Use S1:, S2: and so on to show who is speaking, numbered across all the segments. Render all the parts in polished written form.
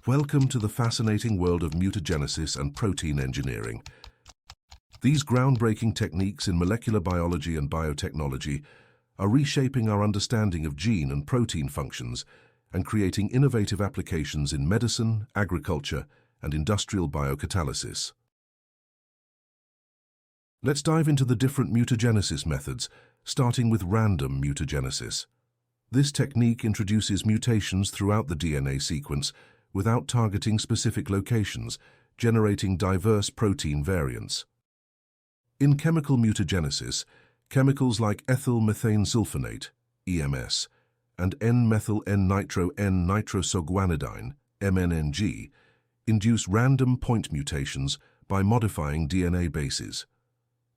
S1: Welcome to the fascinating world of mutagenesis and protein engineering. These groundbreaking techniques in molecular biology and biotechnology are reshaping our understanding of gene and protein functions and creating innovative applications in medicine, agriculture, and industrial biocatalysis. Let's dive into the different mutagenesis methods, starting with random mutagenesis. This technique introduces mutations throughout the DNA sequence without targeting specific locations, generating diverse protein variants. In chemical mutagenesis, chemicals like ethyl methane sulfonate, EMS, and N-methyl N-nitro-N-nitrosoguanidine, MNNG, induce random point mutations by modifying DNA bases.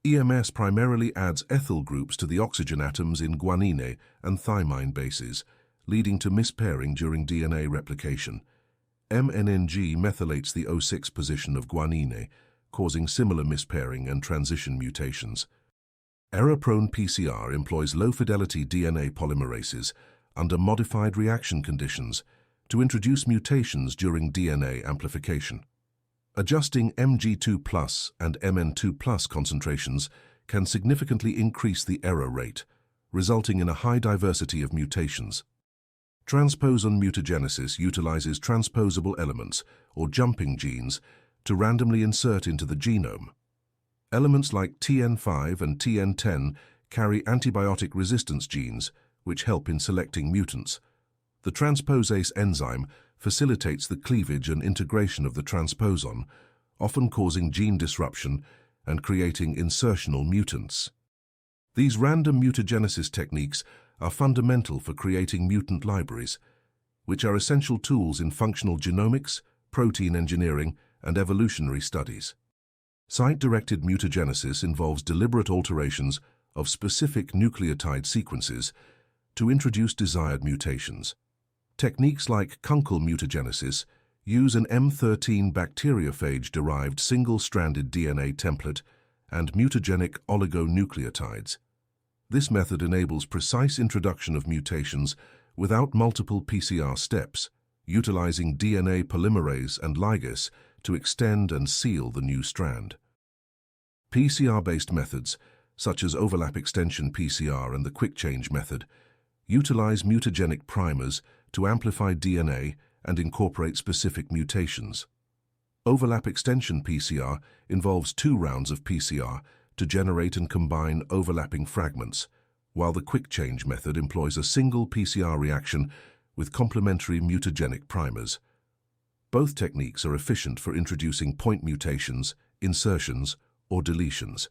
S1: EMS primarily adds ethyl groups to the oxygen atoms in guanine and thymine bases, leading to mispairing during DNA replication. MNNG methylates the O6 position of guanine, causing similar mispairing and transition mutations. Error-prone PCR employs low-fidelity DNA polymerases under modified reaction conditions to introduce mutations during DNA amplification. Adjusting Mg2+ and Mn2+ concentrations can significantly increase the error rate, resulting in a high diversity of mutations. Transposon mutagenesis utilizes transposable elements, or jumping genes, to randomly insert into the genome. Elements like TN5 and TN10 carry antibiotic resistance genes, which help in selecting mutants. The transposase enzyme facilitates the cleavage and integration of the transposon, often causing gene disruption and creating insertional mutants. These random mutagenesis techniques are fundamental for creating mutant libraries, which are essential tools in functional genomics, protein engineering, and evolutionary studies. Site-directed mutagenesis involves deliberate alterations of specific nucleotide sequences to introduce desired mutations. Techniques like Kunkel mutagenesis use an M13 bacteriophage-derived single-stranded DNA template and mutagenic oligonucleotides. This method enables precise introduction of mutations without multiple PCR steps, utilizing DNA polymerase and ligase to extend and seal the new strand. PCR-based methods, such as overlap extension PCR and the quick change method, utilize mutagenic primers to amplify DNA and incorporate specific mutations. Overlap extension PCR involves 2 rounds of PCR to generate and combine overlapping fragments, while the quick change method employs a single PCR reaction with complementary mutagenic primers. Both techniques are efficient for introducing point mutations, insertions, or deletions.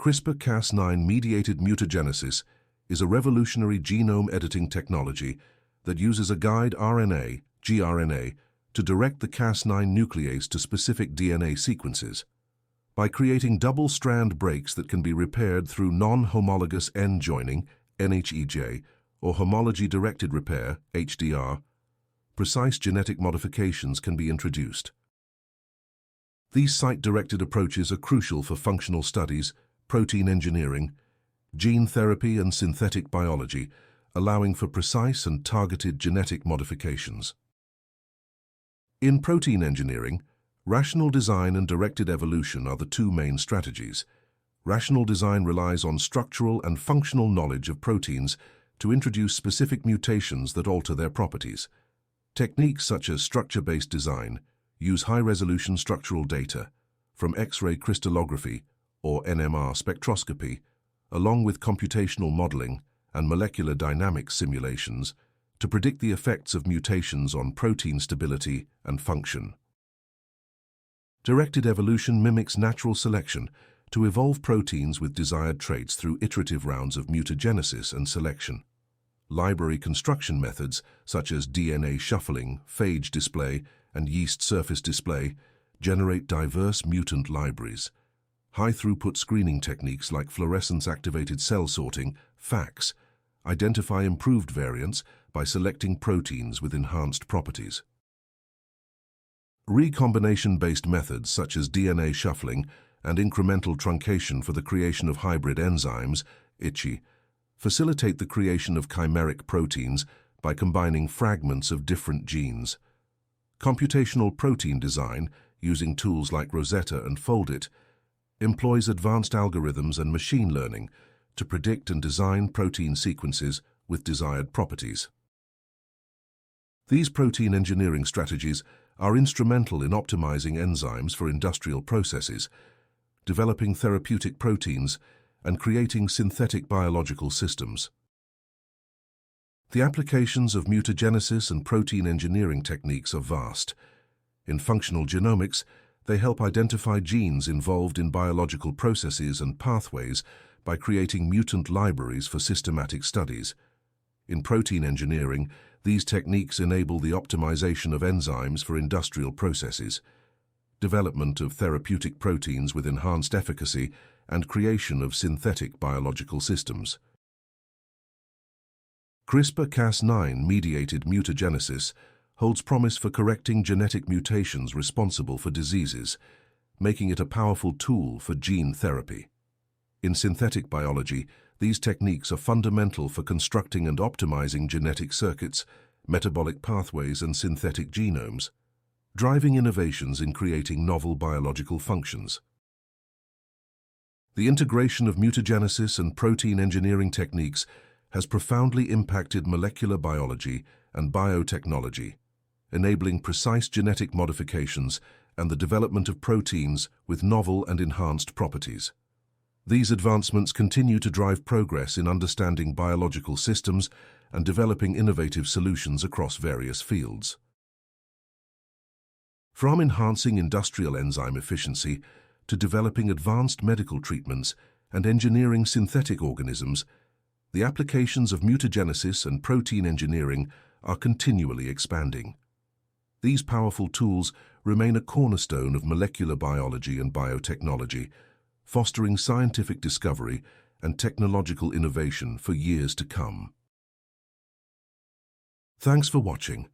S1: CRISPR-Cas9 mediated mutagenesis is a revolutionary genome editing technology that uses a guide RNA, gRNA, to direct the Cas9 nuclease to specific DNA sequences. By creating double-strand breaks that can be repaired through non-homologous end joining, NHEJ, or homology-directed repair, HDR, precise genetic modifications can be introduced. These site-directed approaches are crucial for functional studies, protein engineering, gene therapy, and synthetic biology, allowing for precise and targeted genetic modifications. In protein engineering, rational design and directed evolution are the 2 main strategies. Rational design relies on structural and functional knowledge of proteins to introduce specific mutations that alter their properties. Techniques such as structure-based design use high-resolution structural data from X-ray crystallography or NMR spectroscopy, along with computational modeling and molecular dynamics simulations to predict the effects of mutations on protein stability and function. Directed evolution mimics natural selection to evolve proteins with desired traits through iterative rounds of mutagenesis and selection. Library construction methods, such as DNA shuffling, phage display, and yeast surface display, generate diverse mutant libraries. High-throughput screening techniques like fluorescence-activated cell sorting, FACS, identify improved variants by selecting proteins with enhanced properties. Recombination-based methods such as DNA shuffling and incremental truncation for the creation of hybrid enzymes, ICHI, facilitate the creation of chimeric proteins by combining fragments of different genes. Computational protein design, using tools like Rosetta and Foldit, employs advanced algorithms and machine learning to predict and design protein sequences with desired properties. These protein engineering strategies are instrumental in optimizing enzymes for industrial processes, developing therapeutic proteins, and creating synthetic biological systems. The applications of mutagenesis and protein engineering techniques are vast. In functional genomics, they help identify genes involved in biological processes and pathways by creating mutant libraries for systematic studies. In protein engineering, these techniques enable the optimization of enzymes for industrial processes, development of therapeutic proteins with enhanced efficacy, and creation of synthetic biological systems. CRISPR-Cas9 mediated mutagenesis holds promise for correcting genetic mutations responsible for diseases, making it a powerful tool for gene therapy. In synthetic biology, these techniques are fundamental for constructing and optimizing genetic circuits, metabolic pathways, and synthetic genomes, driving innovations in creating novel biological functions. The integration of mutagenesis and protein engineering techniques has profoundly impacted molecular biology and biotechnology, enabling precise genetic modifications and the development of proteins with novel and enhanced properties. These advancements continue to drive progress in understanding biological systems and developing innovative solutions across various fields. From enhancing industrial enzyme efficiency to developing advanced medical treatments and engineering synthetic organisms, the applications of mutagenesis and protein engineering are continually expanding. These powerful tools remain a cornerstone of molecular biology and biotechnology, fostering scientific discovery and technological innovation for years to come. Thanks for watching.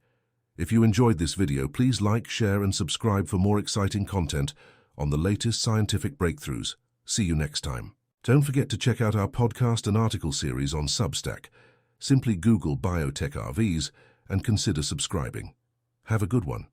S1: If you enjoyed this video, please like, share, and subscribe for more exciting content on the latest scientific breakthroughs. See you next time. Don't forget to check out our podcast and article series on Substack. Simply Google Biotech RVs and consider subscribing. Have a good one.